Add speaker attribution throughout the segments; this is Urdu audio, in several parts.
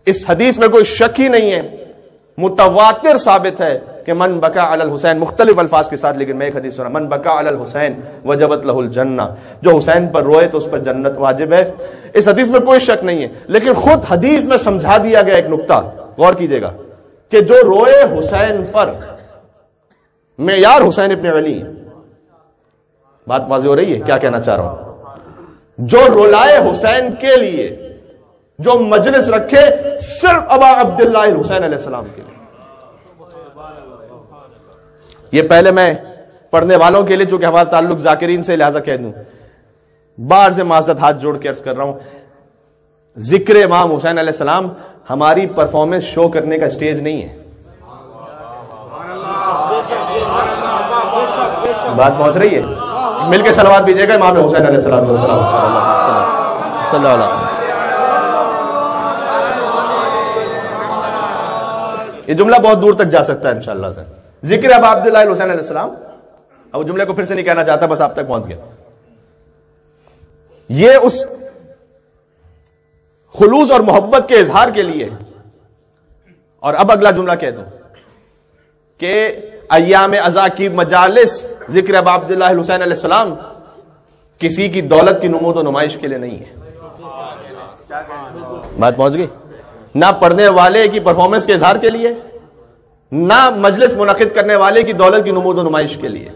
Speaker 1: اس حدیث میں کوئی شک ہی نہیں ہے، متواتر ثابت ہے کہ من بکا علی الحسین، مختلف الفاظ کے ساتھ، لیکن میں ایک حدیث سنا، من بکا علی الحسین وجبت لہ الجنہ، جو حسین پر روئے تو اس پر جنت واجب ہے۔ اس حدیث میں کوئی شک نہیں ہے، لیکن خود حدیث میں سمجھا دیا گیا ایک نقطہ، غور کیجئے گا، کہ جو روئے حسین پر، معیار حسین ابن علی ہے۔ بات واضح ہو رہی ہے کیا کہنا چاہ رہا ہوں؟ جو رولائے حسین کے لیے جو مجلس رکھے صرف ابا عبداللہ الحسین علیہ السلام کے لیے، یہ پہلے میں پڑھنے والوں کے لیے چونکہ ہمارا تعلق ذاکرین سے لہذا کہہ دوں، باہر سے معذرت ہاتھ جوڑ کے عرض کر رہا ہوں، ذکر امام حسین علیہ السلام ہماری پرفارمنس شو کرنے کا سٹیج نہیں ہے۔ بات پہنچ رہی ہے؟ مل کے صلوات بھیجیے گا امام حسین علیہ السلام صلی اللہ علیہ وسلم۔ یہ جملہ بہت دور تک جا سکتا ہے انشاءاللہ سے، ذکر ابا عبداللہ الحسین علیہ السلام، اب جملے کو پھر سے نہیں کہنا چاہتا، بس آپ تک پہنچ گیا۔ یہ اس خلوص اور محبت کے اظہار کے لیے، اور اب اگلا جملہ کہہ دوں کہ ایام ازا کی مجالس ذکر ابا عبداللہ الحسین علیہ السلام کسی کی دولت کی نمود و نمائش کے لیے نہیں ہے۔ بات پہنچ گئی؟ نہ پڑھنے والے کی پرفارمنس کے اظہار کے لیے، نہ مجلس منعقد کرنے والے کی دولت کی نمود و نمائش کے لیے۔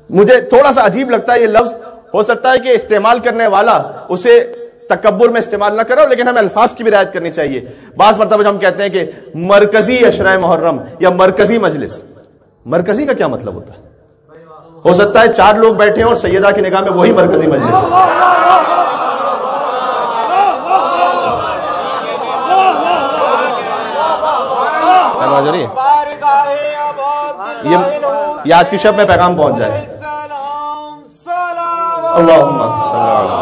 Speaker 1: مجھے تھوڑا سا عجیب لگتا ہے یہ لفظ، ہو سکتا ہے کہ استعمال کرنے والا اسے تکبر میں استعمال نہ کرو، لیکن ہمیں الفاظ کی بھی رعایت کرنی چاہیے۔ بعض مرتبہ ہم کہتے ہیں کہ مرکزی عشرہ محرم یا مرکزی مجلس، مرکزی کا کیا مطلب ہوتا ہے؟ ہو سکتا ہے 4 لوگ بیٹھے ہیں اور سیدہ کی نگاہ میں وہی مرکزی مجلس ہے۔ یہ آج کی شب میں پیغام پہنچ جائے۔ اللہم صلی اللہ علیہ۔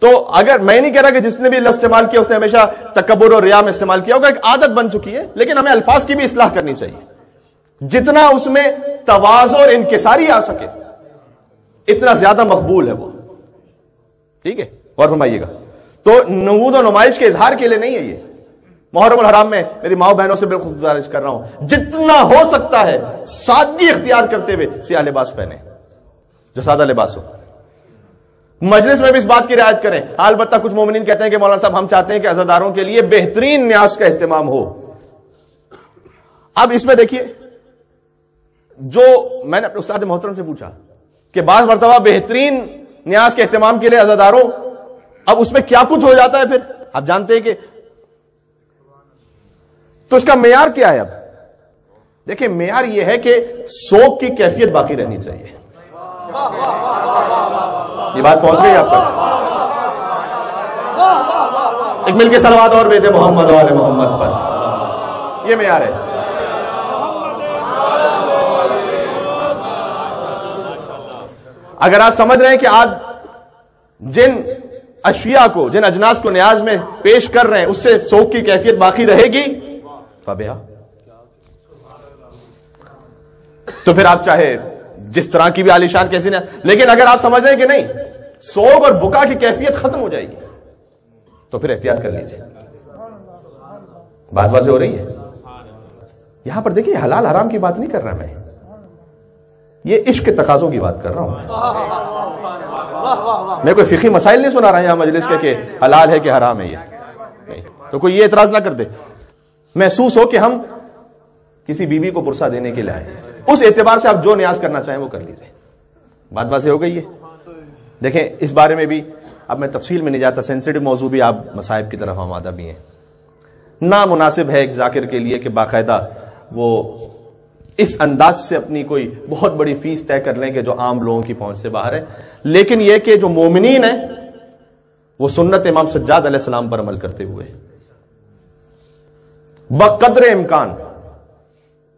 Speaker 1: تو اگر میں نہیں کہہ رہا کہ جس نے بھی لفظ استعمال کیا اس نے ہمیشہ تکبر اور ریا میں استعمال کیا ہوگا، ایک عادت بن چکی ہے، لیکن ہمیں الفاظ کی بھی اصلاح کرنی چاہیے، جتنا اس میں تواضع اور انکساری آ سکے اتنا زیادہ مقبول ہے وہ، ٹھیک ہے؟ غور فرمائیے گا۔ تو نمود و نمائش کے اظہار کے لیے نہیں ہے یہ۔ محرم الحرام میں میری ماؤں بہنوں سے بالکل گزارش کر رہا ہوں، جتنا ہو سکتا ہے سادگی اختیار کرتے ہوئے سیاہ لباس پہنے، جو سادہ لباس ہو۔ مجلس میں بھی اس بات کی رعایت کریں۔ البتہ کچھ مومنین کہتے ہیں کہ مولانا صاحب ہم چاہتے ہیں کہ عزاداروں کے لیے بہترین نیاز کا اہتمام ہو۔ اب اس میں دیکھیے، جو میں نے اپنے استاد محترم سے پوچھا کہ بعض مرتبہ بہترین نیاز کے اہتمام کے لیے عزاداروں، اب اس میں کیا کچھ ہو جاتا ہے پھر آپ جانتے ہیں کہ، تو اس کا معیار کیا ہے؟ اب دیکھیں، معیار یہ ہے کہ سوگ کی کیفیت باقی رہنی چاہیے۔ یہ بات پہنچ گئی آپ تک؟ ایک مل کے صلوات اور بیدے محمد و آل محمد پر، یہ معیار ہے۔ اگر آپ سمجھ رہے ہیں کہ آج جن اشیاء کو، جن اجناس کو نیاز میں پیش کر رہے ہیں اس سے سوگ کی کیفیت باقی رہے گی فبہا، تو پھر آپ چاہے جس طرح کی بھی عالیشان کیسی نہ، لیکن اگر آپ سمجھ رہے ہیں کہ نہیں، سوگ اور بکا کی کیفیت ختم ہو جائے گی تو پھر احتیاط کر لیجیے۔ بات واضح ہو رہی ہے؟ یہاں پر دیکھیے، حلال حرام کی بات نہیں کر رہا میں، یہ عشق کے تقاضوں کی بات کر رہا ہوں میں کوئی فقہی مسائل نہیں سنا رہا یہاں مجلس کے کہ حلال ہے کہ حرام ہے، یہ تو کوئی یہ اعتراض نہ کر دے، محسوس ہو کہ ہم کسی بیوی کو پرسہ دینے کے لیے آئے، اس اعتبار سے آپ جو نیاز کرنا چاہیں وہ کر لیجیے۔ بات واضح ہو گئی ہے؟ دیکھیں، اس بارے میں بھی اب میں تفصیل میں نہیں جاتا، سینسیٹیو موضوع بھی، آپ مصائب کی طرف آمادہ بھی ہیں۔ نامناسب ہے ایک ذاکر کے لیے کہ باقاعدہ وہ اس انداز سے اپنی کوئی بہت بڑی فیس طے کر لیں کہ جو عام لوگوں کی پہنچ سے باہر ہے، لیکن یہ کہ جو مومنین ہیں وہ سنت امام سجاد علیہ السلام پر عمل کرتے ہوئے بقدر امکان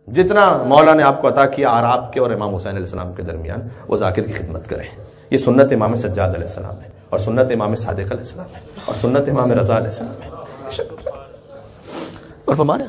Speaker 1: جتنا مولا نے آپ کو عطا کیا اور آپ کے اور امام حسین علیہ السلام کے درمیان، وہ ذاکر کی خدمت کریں۔ یہ سنت امام سجاد علیہ السلام ہے، اور سنت امام صادق علیہ السلام ہے، اور سنت امام رضا علیہ السلام ہے۔ اور فرمایا